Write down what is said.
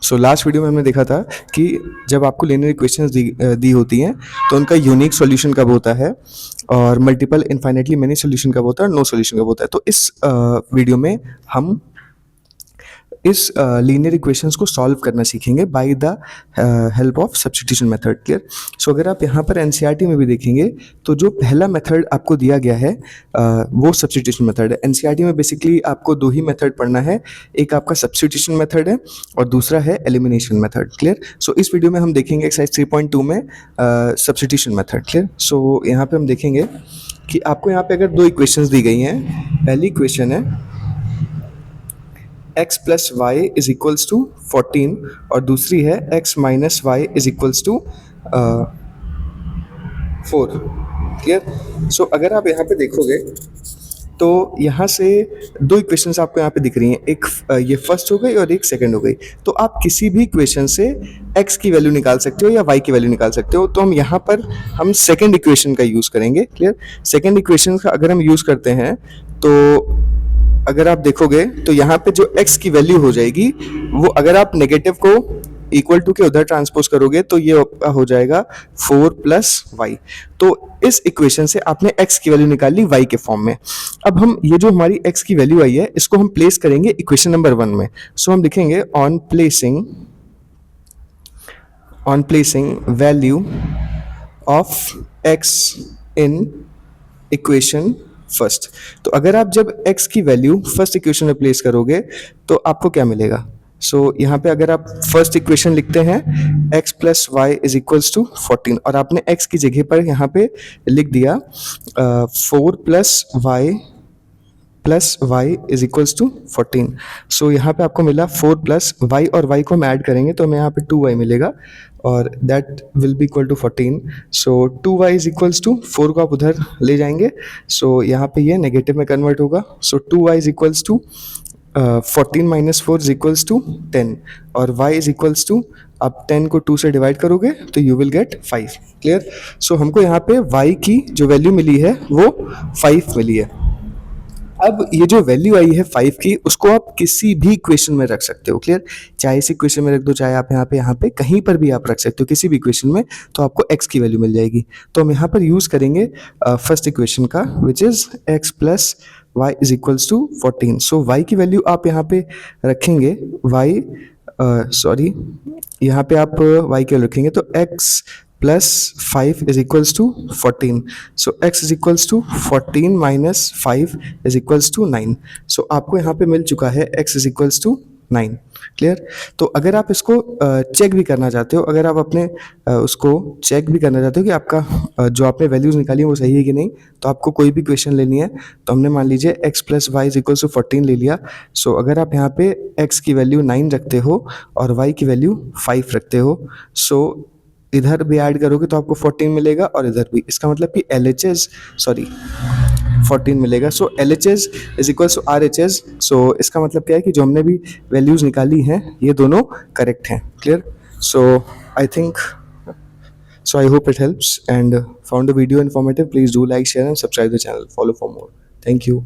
So last video में हमने देखा था कि जब आपको लीनियर इक्वेशंस दी होती हैं तो उनका यूनिक सॉल्यूशन कब होता है और मल्टीपल इनफाइनाइटली मेनी सॉल्यूशन कब होता है और नो सॉल्यूशन कब होता है। तो इस वीडियो में हम इस लीनियर इक्वेशंस को सॉल्व करना सीखेंगे by the help of substitution method. Clear. So अगर आप यहाँ पर एनसीईआरटी में भी देखेंगे तो जो पहला मेथड आपको दिया गया है वो सब्स्टिट्यूशन मेथड है। एनसीईआरटी में बेसिकली आपको दो ही मेथड पढ़ना है, एक आपका सब्स्टिट्यूशन मेथड है और दूसरा है एलिमिनेशन मेथड। क्लियर। सो इस वीडियो में हम देखेंगे एक्सरसाइज 3.2 में सब्स्टिट्यूशन मेथड। क्लियर। सो यहाँ पे हम देखेंगे कि आपको यहाँ पे अगर दो इक्वेशंस दी गई हैं, पहली इक्वेशन है x plus Y is equals to 14 और दूसरी है x minus Y is equals to 4। Clear. So अगर आप यहाँ पे देखोगे तो यहाँ से दो इक्वेशंस आपको यहाँ पे दिख रही हैं, एक ये फर्स्ट हो गई और एक सेकंड हो गई। तो आप किसी भी इक्वेशन से x की वैल्यू निकाल सकते हो या y की वैल्यू निकाल सकते हो। तो हम यहाँ पर हम सेकंड इक्वेशन का यूज़ करेंगे। क्लियर। सेकंड इक्वेशन का अगर हम यूज़ करते हैं तो अगर आप देखोगे तो यहाँ पे जो x की वैल्यू हो जाएगी वो अगर आप नेगेटिव को इक्वल टू के उधर ट्रांसपोज करोगे तो ये हो जाएगा 4 प्लस वाई। तो इस इक्वेशन से आपने x की वैल्यू निकाल ली y के फॉर्म में। अब हम ये जो हमारी x की वैल्यू आई है इसको हम प्लेस करेंगे इक्वेशन नंबर 1 में। सो हम लिखेंगे on placing value of x in equation first. तो अगर आप जब x की वैल्यू फर्स्ट इक्वेशन में प्लेस करोगे तो आपको क्या मिलेगा। सो यहाँ पे अगर आप फर्स्ट इक्वेशन लिखते हैं x plus Y is equals to 14 और आपने x की जगह पर यहाँ पे लिख दिया 4 plus Y is equals to 14। So यहाँ पे आपको मिला 4 प्लस वाई और y को हम ऐड करेंगे तो हमें यहाँ पे 2y मिलेगा और that will be equal to 14। So 2y is equals to 4 को आप उधर ले जाएंगे। सो यहाँ पे ये नेगेटिव में कन्वर्ट होगा। So 2y is equals to 14 minus 4 is equals to 10 और y इज इक्वल्स टू आप 10 को 2 से डिवाइड करोगे तो यू विल गेट 5। क्लियर। सो हमको यहाँ पे y की जो वैल्यू मिली है वो 5 मिली है। अब ये जो वैल्यू आई है 5 की उसको आप किसी भी इक्वेशन में रख सकते हो। क्लियर। चाहे इस इक्वेशन में रख दो, चाहे आप यहाँ पे कहीं पर भी आप रख सकते हो किसी भी इक्वेशन में, तो आपको x की वैल्यू मिल जाएगी। तो हम यहाँ पर यूज करेंगे फर्स्ट इक्वेशन का which is x plus Y is equals to 14। So y की वैल्यू आप यहाँ पे रखेंगे यहाँ पे आप y की वैल्यू रखेंगे तो x plus 5 is equals to 14। So x is equals to 14 minus 5 is equals to 9। So आपको यहाँ पे मिल चुका है x is equals to 9। Clear. तो अगर आप इसको चेक भी करना चाहते हो, अगर आप अपने उसको चेक भी करना चाहते हो कि आपका जो आपने वैल्यूज निकाली है वो सही है कि नहीं, तो आपको कोई भी क्वेश्चन लेनी है तो हमने मान लीजिए x plus Y is equals to 14 ले लिया। सो अगर आप यहाँ पे x की वैल्यू 9 रखते हो और y की वैल्यू 5 रखते हो, सो इधर भी ऐड करोगे तो आपको 14 मिलेगा और इधर भी। इसका मतलब कि LHS 14 मिलेगा। So LHS is equals to RHS। So इसका मतलब क्या है कि जो हमने भी वैल्यूज निकाली हैं ये दोनों करेक्ट हैं। Clear. So I hope it helps and found the video informative. Please do like, share and subscribe the channel. Follow for more. Thank you.